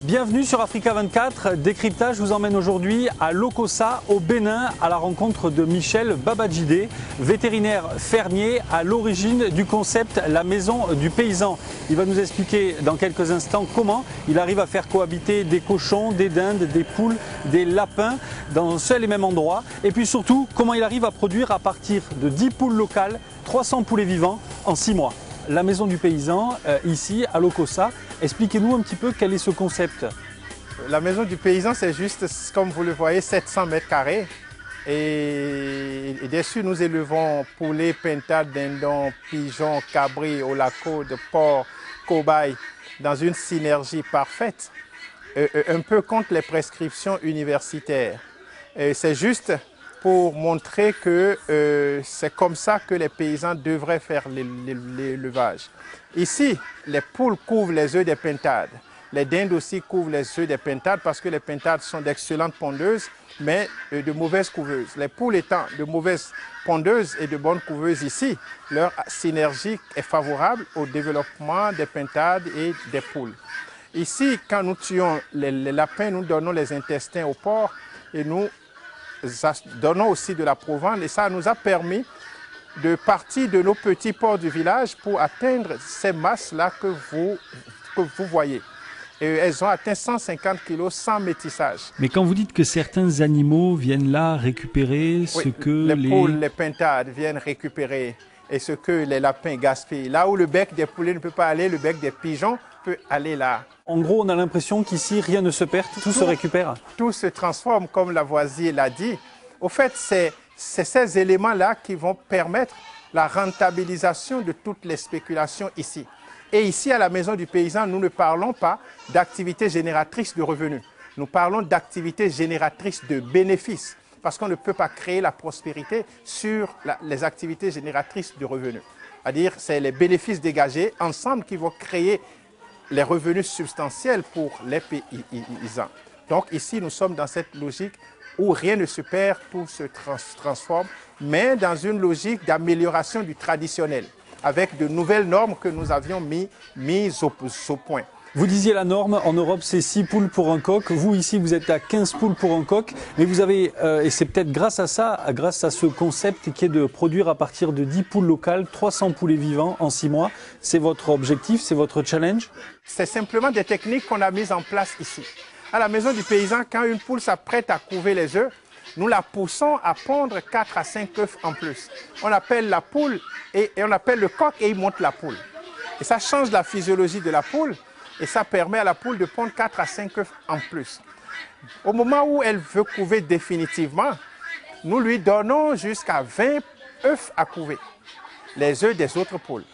Bienvenue sur Africa 24, Décryptage vous emmène aujourd'hui à Lokossa, au Bénin, à la rencontre de Michel Babadjidé, vétérinaire fermier à l'origine du concept La Maison du Paysan. Il va nous expliquer dans quelques instants comment il arrive à faire cohabiter des cochons, des dindes, des poules, des lapins dans un seul et même endroit. Et puis surtout, comment il arrive à produire à partir de 10 poules locales, 300 poulets vivants en 6 mois. La Maison du Paysan, ici à Lokossa. Expliquez-nous un petit peu quel est ce concept. La Maison du Paysan, c'est juste, comme vous le voyez, 700 mètres carrés. Et dessus, nous élevons poulets, pintades, dindons, pigeons, cabris, olacos, de porcs, cobayes, dans une synergie parfaite, un peu contre les prescriptions universitaires. C'est juste pour montrer que c'est comme ça que les paysans devraient faire l'élevage. Ici, les poules couvrent les œufs des pintades. Les dindes aussi couvrent les œufs des pintades parce que les pintades sont d'excellentes pondeuses, mais de mauvaises couveuses. Les poules étant de mauvaises pondeuses et de bonnes couveuses ici, leur synergie est favorable au développement des pintades et des poules. Ici, quand nous tuons les lapins, nous donnons les intestins aux porcs et nous donnons aussi de la provende. Et ça nous a permis de partir de nos petits porcs du village pour atteindre ces masses-là que vous voyez. Et elles ont atteint 150 kg sans métissage. Mais quand vous dites que certains animaux viennent là récupérer ce que les poules, les pintades viennent récupérer et ce que les lapins gaspillent. Là où le bec des poulets ne peut pas aller, le bec des pigeons peut aller là. En gros, on a l'impression qu'ici, rien ne se perd, tout se récupère. Tout se transforme, comme Lavoisier l'a dit. Au fait, c'est ces éléments-là qui vont permettre la rentabilisation de toutes les spéculations ici. Et ici, à la Maison du Paysan, nous ne parlons pas d'activités génératrices de revenus. Nous parlons d'activités génératrices de bénéfices, parce qu'on ne peut pas créer la prospérité sur les activités génératrices de revenus. C'est-à-dire, c'est les bénéfices dégagés ensemble qui vont créer les revenus substantiels pour les paysans. Donc ici, nous sommes dans cette logique où rien ne se perd, tout se transforme, mais dans une logique d'amélioration du traditionnel, avec de nouvelles normes que nous avions mises au point. Vous disiez la norme, en Europe c'est 6 poules pour un coq, vous ici vous êtes à 15 poules pour un coq, mais vous avez, et c'est peut-être grâce à ça, grâce à ce concept qui est de produire à partir de 10 poules locales, 300 poulets vivants en 6 mois, c'est votre objectif, c'est votre challenge? C'est simplement des techniques qu'on a mises en place ici. À la Maison du Paysan, quand une poule s'apprête à couver les œufs, nous la poussons à pondre 4 à 5 œufs en plus. On appelle la poule et on appelle le coq et il monte la poule. Et ça change la physiologie de la poule et ça permet à la poule de pondre 4 à 5 œufs en plus. Au moment où elle veut couver définitivement, nous lui donnons jusqu'à 20 œufs à couver, les œufs des autres poules.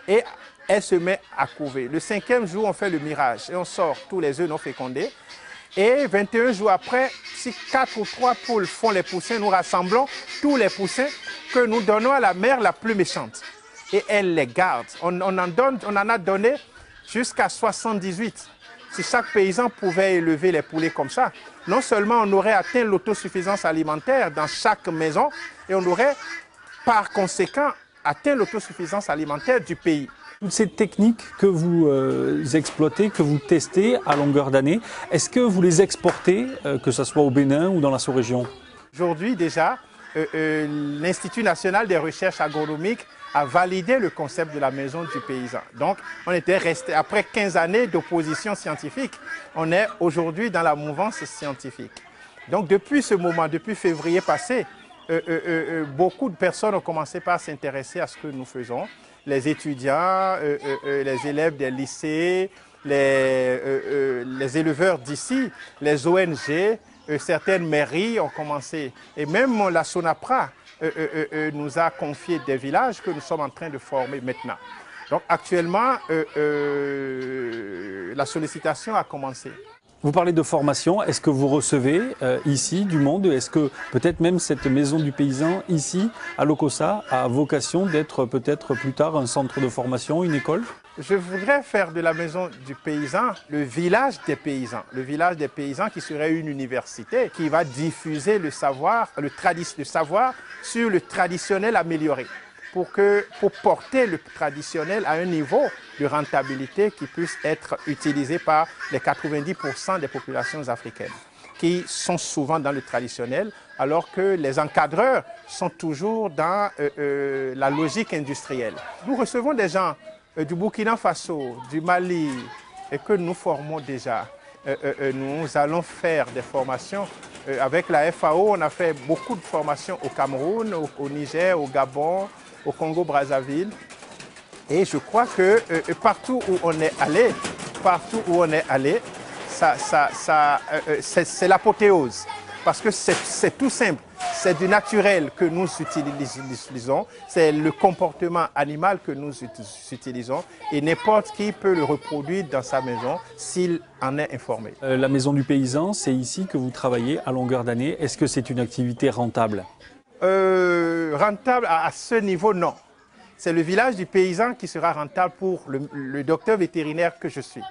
Et elle se met à couver. Le 5e jour, on fait le mirage et on sort tous les œufs non fécondés. Et 21 jours après, si 4 ou 3 poules font les poussins, nous rassemblons tous les poussins que nous donnons à la mère la plus méchante. Et elle les garde. On en a donné jusqu'à 78. Si chaque paysan pouvait élever les poulets comme ça, non seulement on aurait atteint l'autosuffisance alimentaire dans chaque maison, et on aurait par conséquent atteint l'autosuffisance alimentaire du pays. Toutes ces techniques que vous exploitez, que vous testez à longueur d'année, est-ce que vous les exportez, que ce soit au Bénin ou dans la sous-région? Aujourd'hui déjà, l'Institut national des recherches agronomiques a validé le concept de la Maison du Paysan. Donc, on était resté, après 15 années d'opposition scientifique, on est aujourd'hui dans la mouvance scientifique. Donc, depuis ce moment, depuis février passé, beaucoup de personnes ont commencé par s'intéresser à ce que nous faisons. Les étudiants, les élèves des lycées, les éleveurs d'ici, les ONG, certaines mairies ont commencé. Et même la SONAPRA nous a confié des villages que nous sommes en train de former maintenant. Donc actuellement, la sollicitation a commencé. Vous parlez de formation, est-ce que vous recevez ici du monde? Est-ce que peut-être même cette Maison du Paysan ici à Lokossa a vocation d'être peut-être plus tard un centre de formation, une école? Je voudrais faire de la Maison du Paysan le village des paysans. Le village des paysans qui serait une université qui va diffuser le savoir, le savoir sur le traditionnel amélioré. pour porter le traditionnel à un niveau de rentabilité qui puisse être utilisé par les 90% des populations africaines, qui sont souvent dans le traditionnel, alors que les encadreurs sont toujours dans la logique industrielle. Nous recevons des gens du Burkina Faso, du Mali, et que nous formons déjà. Nous allons faire des formations. Avec la FAO, on a fait beaucoup de formations au Cameroun, au Niger, au Gabon, au Congo-Brazzaville. Et je crois que partout où on est allé, c'est l'apothéose. Parce que c'est tout simple, c'est du naturel que nous utilisons, c'est le comportement animal que nous utilisons et n'importe qui peut le reproduire dans sa maison s'il en est informé. La maison du paysan, c'est ici que vous travaillez à longueur d'année. Est-ce que c'est une activité rentable? Rentable à ce niveau, non. C'est le village du paysan qui sera rentable pour le docteur vétérinaire que je suis.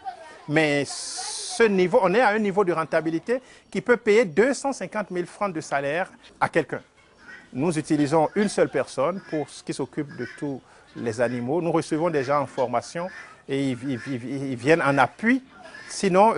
Mais ce niveau, on est à un niveau de rentabilité qui peut payer 250 000 francs de salaire à quelqu'un. Nous utilisons une seule personne pour ce qui s'occupe de tous les animaux. Nous recevons des gens en formation et ils viennent en appui. Sinon,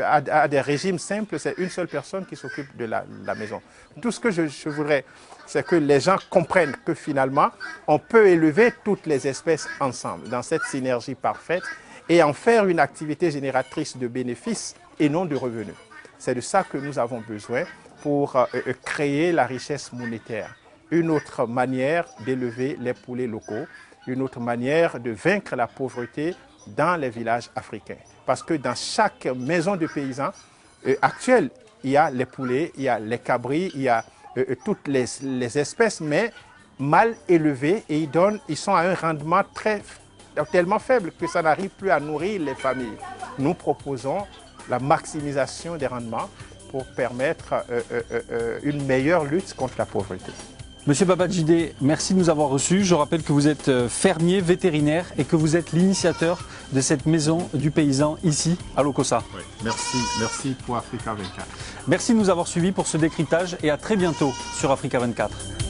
à des régimes simples, c'est une seule personne qui s'occupe de la maison. Tout ce que je voudrais, c'est que les gens comprennent que finalement, on peut élever toutes les espèces ensemble, dans cette synergie parfaite, et en faire une activité génératrice de bénéfices et non de revenus. C'est de ça que nous avons besoin pour créer la richesse monétaire. Une autre manière d'élever les poulets locaux, une autre manière de vaincre la pauvreté dans les villages africains. Parce que dans chaque maison de paysans actuelle, il y a les poulets, il y a les cabris, il y a toutes les espèces, mais mal élevées, et ils sont à un rendement tellement faible que ça n'arrive plus à nourrir les familles. Nous proposons la maximisation des rendements pour permettre une meilleure lutte contre la pauvreté. Monsieur Babadjidé, merci de nous avoir reçus. Je rappelle que vous êtes fermier vétérinaire et que vous êtes l'initiateur de cette maison du paysan ici à Lokossa. Oui, merci pour Africa 24. Merci de nous avoir suivis pour ce décryptage et à très bientôt sur Africa 24.